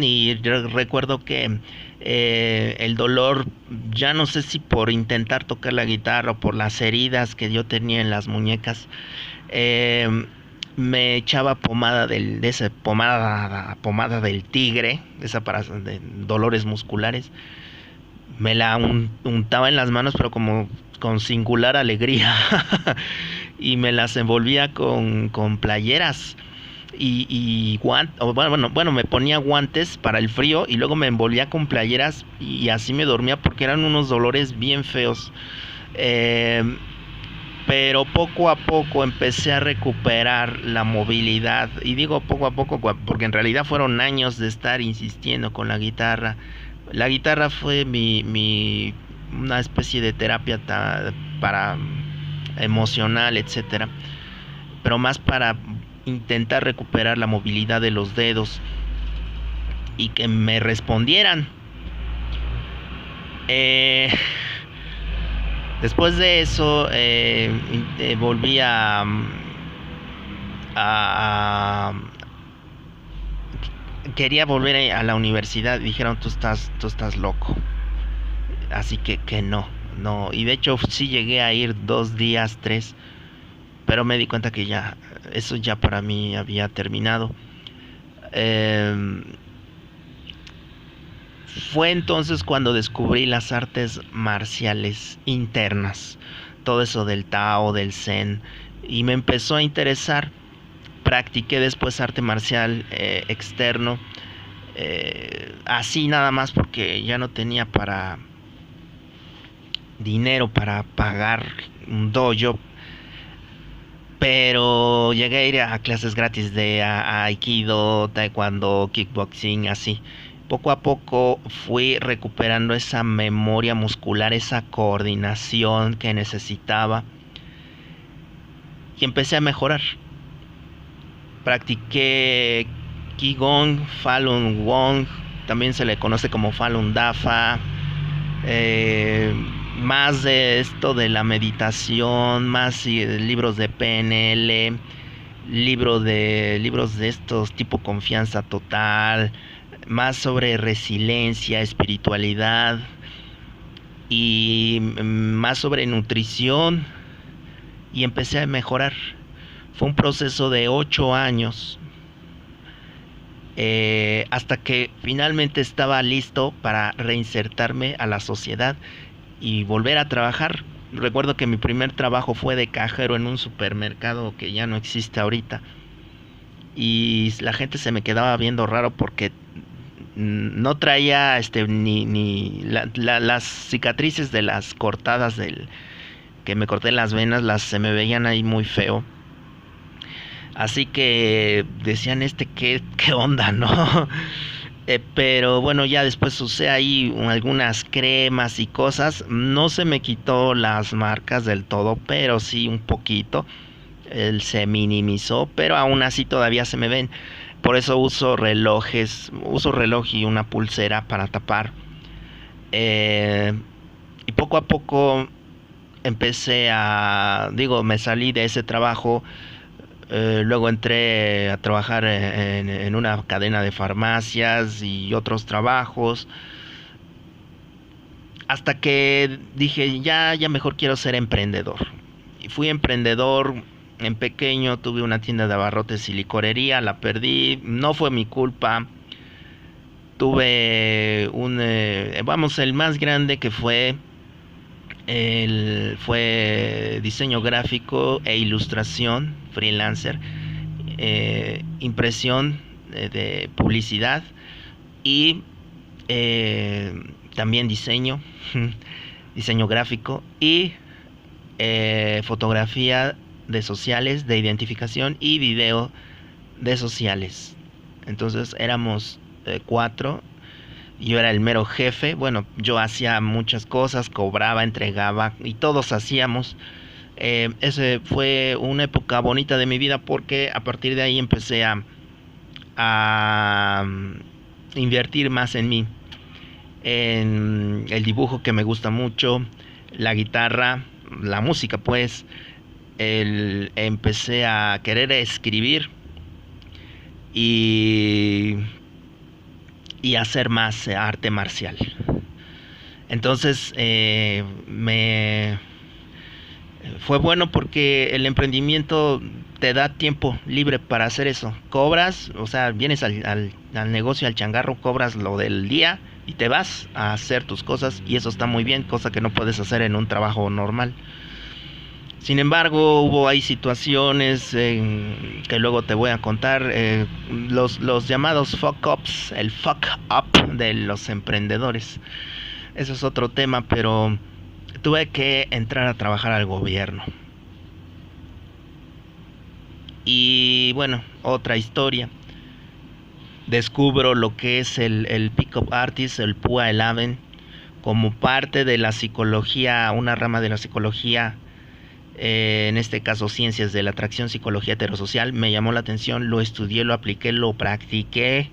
y recuerdo que el dolor, ya no sé si por intentar tocar la guitarra o por las heridas que yo tenía en las muñecas, eh, me echaba pomada de esa pomada del tigre, esa para de dolores musculares. Me la untaba en las manos, pero como con singular alegría. Y me las envolvía con playeras y guantes, bueno, me ponía guantes para el frío y luego me envolvía con playeras y así me dormía porque eran unos dolores bien feos. Eh, pero poco a poco empecé a recuperar la movilidad, y digo poco a poco porque en realidad fueron años de estar insistiendo con la guitarra. La guitarra fue una especie de terapia para emocional, etcétera, pero más para intentar recuperar la movilidad de los dedos y que me respondieran. Eh, Después de eso volví a quería volver a la universidad. Dijeron, tú estás loco, así que no. Y de hecho sí llegué a ir 2 días, tres, pero me di cuenta que ya eso ya para mí había terminado. Eh, Fue entonces cuando descubrí las artes marciales internas, todo eso del Tao, del Zen, y me empezó a interesar. Practiqué después arte marcial externo, así nada más porque ya no tenía para dinero para pagar un dojo, pero llegué a ir a clases gratis de aikido, taekwondo, kickboxing, así. Poco a poco fui recuperando esa memoria muscular, esa coordinación que necesitaba, y empecé a mejorar. Practiqué Qigong, Falun Gong, también se le conoce como Falun Dafa. eh, Más de esto de la meditación, más libros de PNL, libros de estos tipo confianza total, más sobre resiliencia, espiritualidad y más sobre nutrición, y empecé a mejorar. Fue un proceso de 8 años, hasta que finalmente estaba listo para reinsertarme a la sociedad y volver a trabajar. Recuerdo que mi primer trabajo fue de cajero en un supermercado que ya no existe ahorita, y la gente se me quedaba viendo raro porque no traía ni las cicatrices de las cortadas del que me corté las venas, las se me veían ahí muy feo. Así que decían, qué onda, ¿no? Pero bueno, ya después usé ahí algunas cremas y cosas. No se me quitó las marcas del todo, pero sí un poquito. Él se minimizó, pero aún así todavía se me ven. Por eso uso reloj y una pulsera para tapar. Eh, y poco a poco me salí de ese trabajo. Luego entré a trabajar en una cadena de farmacias y otros trabajos, hasta que dije, ya mejor quiero ser emprendedor. Y fui emprendedor en pequeño, tuve una tienda de abarrotes y licorería, la perdí, no fue mi culpa. Tuve el más grande que fue diseño gráfico e ilustración, freelancer, impresión de publicidad y también diseño gráfico y fotografía de sociales, de identificación y video de sociales. Entonces éramos cuatro. Yo era el mero jefe. Bueno, yo hacía muchas cosas, cobraba, entregaba y todos hacíamos. Ese fue una época bonita de mi vida porque a partir de ahí empecé a invertir más en mí, en el dibujo que me gusta mucho, la guitarra, la música pues. Empecé a querer escribir y y hacer más arte marcial. Entonces me fue bueno porque el emprendimiento te da tiempo libre para hacer eso. Cobras, o sea, vienes al negocio, al changarro, cobras lo del día y te vas a hacer tus cosas, y eso está muy bien, cosa que no puedes hacer en un trabajo normal. Sin embargo, hubo ahí situaciones que luego te voy a contar, los llamados fuck ups, el fuck up de los emprendedores. Eso es otro tema, pero tuve que entrar a trabajar al gobierno. Y bueno, otra historia. Descubro lo que es el Pickup Artist, el PUA 11, como parte de la psicología, una rama de la psicología, en este caso ciencias de la atracción, psicología heterosocial. Me llamó la atención, lo estudié, lo apliqué, lo practiqué,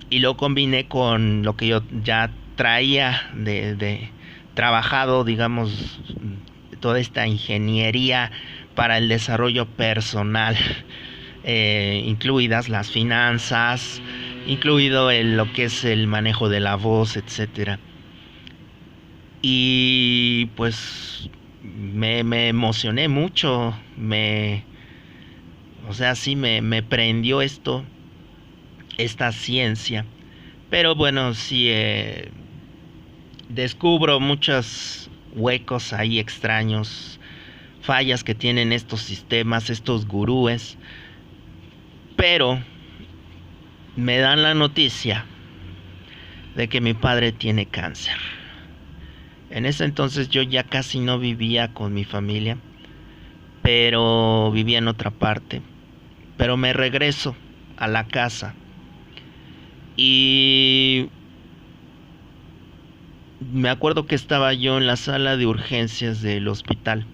y lo combiné con lo que yo ya traía de trabajado, digamos, toda esta ingeniería para el desarrollo personal, incluidas las finanzas, incluido lo que es el manejo de la voz, etcétera. Y pues me emocioné mucho, o sea, sí me prendió esta ciencia. Pero bueno, sí, descubro muchos huecos ahí extraños, fallas que tienen estos sistemas, estos gurúes. Pero me dan la noticia de que mi padre tiene cáncer. En ese entonces yo ya casi no vivía con mi familia, pero vivía en otra parte. Pero me regreso a la casa y me acuerdo que estaba yo en la sala de urgencias del hospital,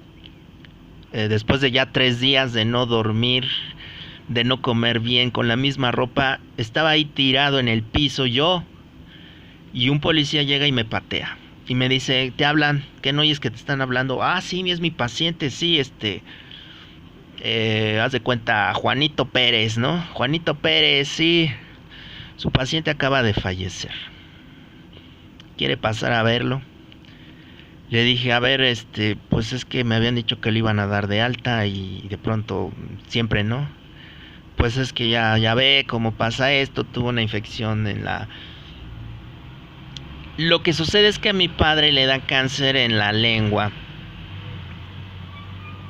después de ya 3 días de no dormir, de no comer bien, con la misma ropa. Estaba ahí tirado en el piso yo, y un policía llega y me patea y me dice: te hablan, ¿qué no oyes que te están hablando? Ah, sí, es mi paciente, sí, haz de cuenta, Juanito Pérez, ¿no? Juanito Pérez, sí, su paciente acaba de fallecer, ¿quiere pasar a verlo? Le dije: a ver, pues es que me habían dicho que le iban a dar de alta y de pronto siempre no. Pues es que ya ve cómo pasa esto, tuvo una infección en la... Lo que sucede es que a mi padre le da cáncer en la lengua,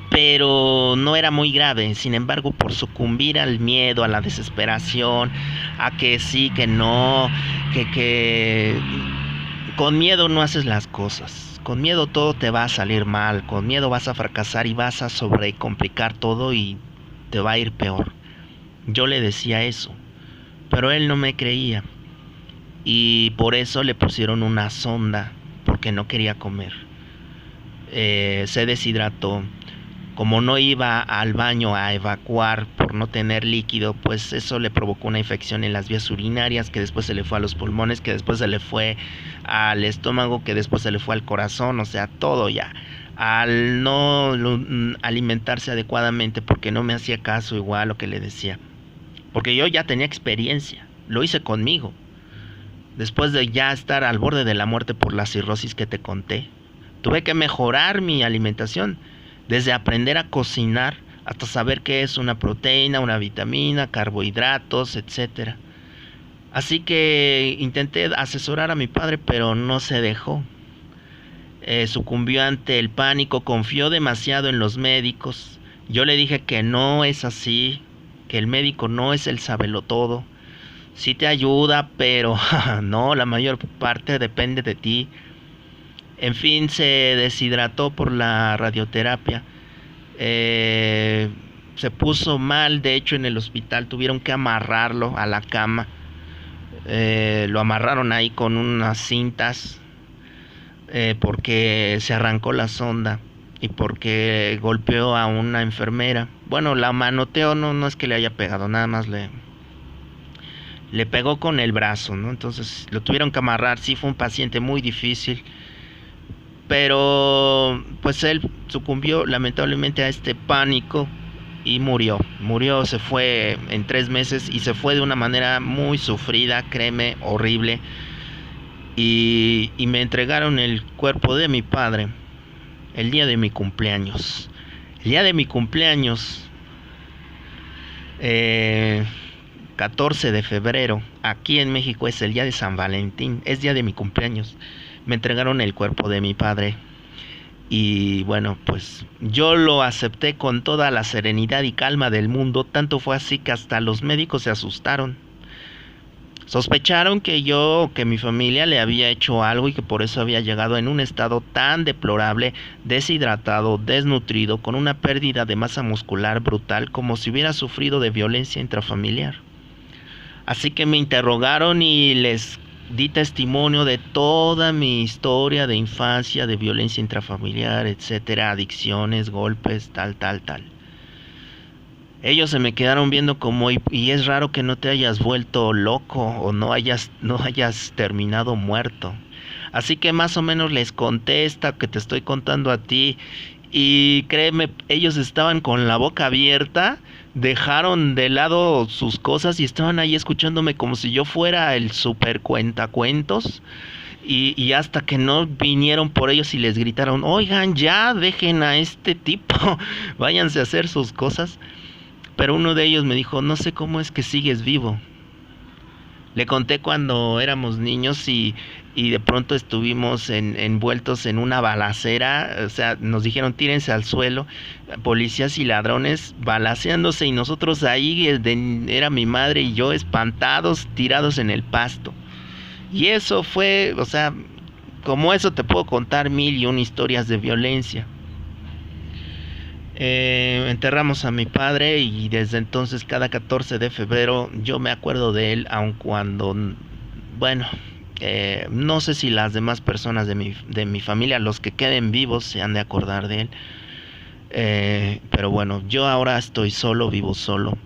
pero no era muy grave. Sin embargo, por sucumbir al miedo, a la desesperación, a que sí, que no, que con miedo no haces las cosas. Con miedo todo te va a salir mal, con miedo vas a fracasar y vas a sobrecomplicar todo y te va a ir peor. Yo le decía eso, pero él no me creía. Y por eso le pusieron una sonda, porque no quería comer. Se deshidrató. Como no iba al baño a evacuar por no tener líquido, pues eso le provocó una infección en las vías urinarias, que después se le fue a los pulmones, que después se le fue al estómago, que después se le fue al corazón, o sea, todo ya. Al no alimentarse adecuadamente, porque no me hacía caso igual lo que le decía. Porque yo ya tenía experiencia, lo hice conmigo. Después de ya estar al borde de la muerte por la cirrosis que te conté, tuve que mejorar mi alimentación, desde aprender a cocinar hasta saber qué es una proteína, una vitamina, carbohidratos, etcétera. Así que intenté asesorar a mi padre, pero no se dejó. Sucumbió ante el pánico, confió demasiado en los médicos. Yo le dije que no es así, que el médico no es el sabelotodo. Sí te ayuda, pero no, la mayor parte depende de ti. En fin, se deshidrató por la radioterapia. Se puso mal, de hecho en el hospital tuvieron que amarrarlo a la cama. Lo amarraron ahí con unas cintas, porque se arrancó la sonda y porque golpeó a una enfermera. Bueno, la manoteó, no es que le haya pegado, nada más le pegó con el brazo, ¿no? Entonces lo tuvieron que amarrar. Sí, fue un paciente muy difícil, pero pues él sucumbió lamentablemente a este pánico y murió, se fue en 3 meses y se fue de una manera muy sufrida, créeme, horrible. Y me entregaron el cuerpo de mi padre el día de mi cumpleaños. El día de mi cumpleaños, eh, 14 de febrero, aquí en México es el día de San Valentín, es día de mi cumpleaños. Me entregaron el cuerpo de mi padre y bueno, pues yo lo acepté con toda la serenidad y calma del mundo. Tanto fue así que hasta los médicos se asustaron. Sospecharon que mi familia le había hecho algo y que por eso había llegado en un estado tan deplorable, deshidratado, desnutrido, con una pérdida de masa muscular brutal, como si hubiera sufrido de violencia intrafamiliar. Así que me interrogaron y les di testimonio de toda mi historia de infancia, de violencia intrafamiliar, etcétera, adicciones, golpes, tal. Ellos se me quedaron viendo como, y es raro que no te hayas vuelto loco o no hayas terminado muerto. Así que más o menos les conté esta que te estoy contando a ti. Y créeme, ellos estaban con la boca abierta, dejaron de lado sus cosas y estaban ahí escuchándome como si yo fuera el super cuentacuentos. Y hasta que no vinieron por ellos y les gritaron, oigan, ya dejen a este tipo, váyanse a hacer sus cosas. Pero uno de ellos me dijo, no sé cómo es que sigues vivo. Le conté cuando éramos niños y de pronto estuvimos envueltos en una balacera. O sea, nos dijeron tírense al suelo, policías y ladrones balaceándose, y nosotros ahí, era mi madre y yo espantados, tirados en el pasto. Y eso fue, o sea, como eso te puedo contar 1001 historias de violencia. Enterramos a mi padre y desde entonces cada 14 de febrero yo me acuerdo de él, aun cuando, bueno, no sé si las demás personas de mi familia, los que queden vivos, se han de acordar de él. Pero bueno, yo ahora estoy solo, vivo solo.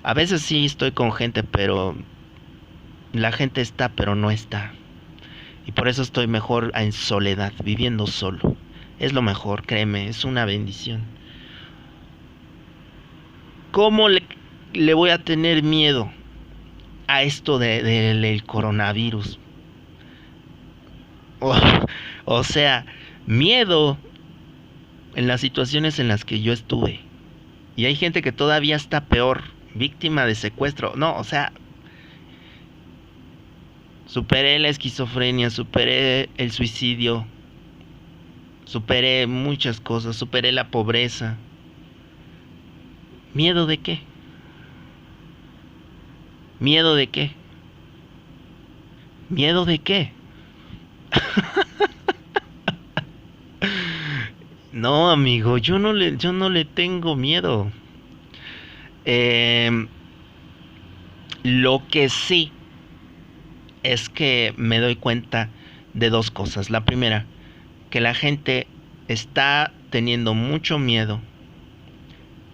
A veces sí estoy con gente, pero la gente está, pero no está. Y por eso estoy mejor en soledad, viviendo solo. Es lo mejor, créeme, es una bendición. ¿Cómo le voy a tener miedo a esto del coronavirus? O, o sea, miedo en las situaciones en las que yo estuve. Y hay gente que todavía está peor, víctima de secuestro. No, o sea, superé la esquizofrenia, superé el suicidio, superé muchas cosas, superé la pobreza. ¿Miedo de qué? ¿Miedo de qué? ¿Miedo de qué? No, amigo, yo no le tengo miedo. Lo que sí es que me doy cuenta de dos cosas. La primera, que la gente está teniendo mucho miedo,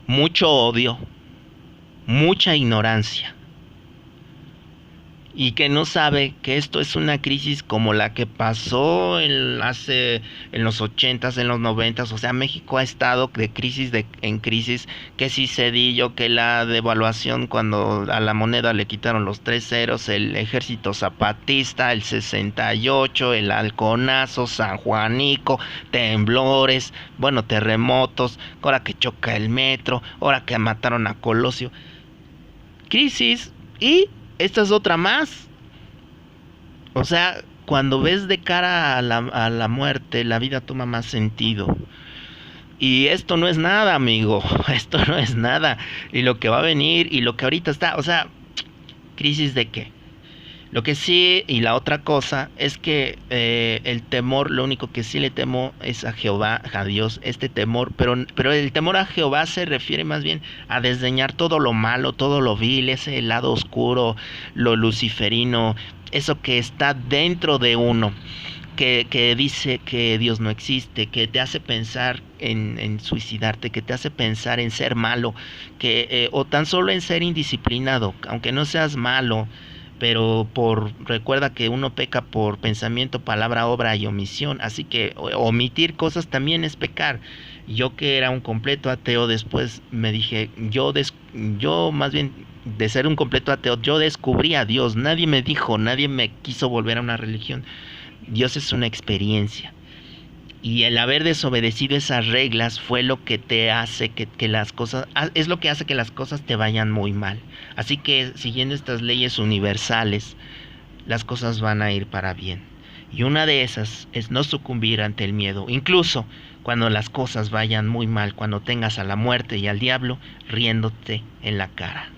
mucho odio, mucha ignorancia, y que no sabe que esto es una crisis como la que pasó en los 80s, en los 90s. O sea, México ha estado de crisis en crisis, que si Cedillo, que la devaluación cuando a la moneda le quitaron los 3 ceros, el ejército zapatista, el 68, el halconazo, San Juanico, temblores, bueno, terremotos, ahora que choca el metro, ahora que mataron a Colosio. Crisis. Y esta es otra más. O sea, cuando ves de cara a la muerte, la vida toma más sentido. Y esto no es nada, amigo. Esto no es nada. Y lo que va a venir y lo que ahorita está, o sea, ¿crisis de qué? Lo que sí, y la otra cosa, es que el temor, lo único que sí le temo es a Jehová, a Dios, este temor, pero el temor a Jehová se refiere más bien a desdeñar todo lo malo, todo lo vil, ese lado oscuro, lo luciferino, eso que está dentro de uno, que dice que Dios no existe, que te hace pensar en suicidarte, que te hace pensar en ser malo, o tan solo en ser indisciplinado, aunque no seas malo. Pero recuerda que uno peca por pensamiento, palabra, obra y omisión. Así que omitir cosas también es pecar. Yo que era un completo ateo, después me dije, yo más bien de ser un completo ateo, yo descubrí a Dios. Nadie me dijo, nadie me quiso volver a una religión. Dios es una experiencia. Y el haber desobedecido esas reglas fue lo que te hace que las cosas, es lo que hace que las cosas te vayan muy mal. Así que siguiendo estas leyes universales, las cosas van a ir para bien. Y una de esas es no sucumbir ante el miedo, incluso cuando las cosas vayan muy mal, cuando tengas a la muerte y al diablo riéndote en la cara.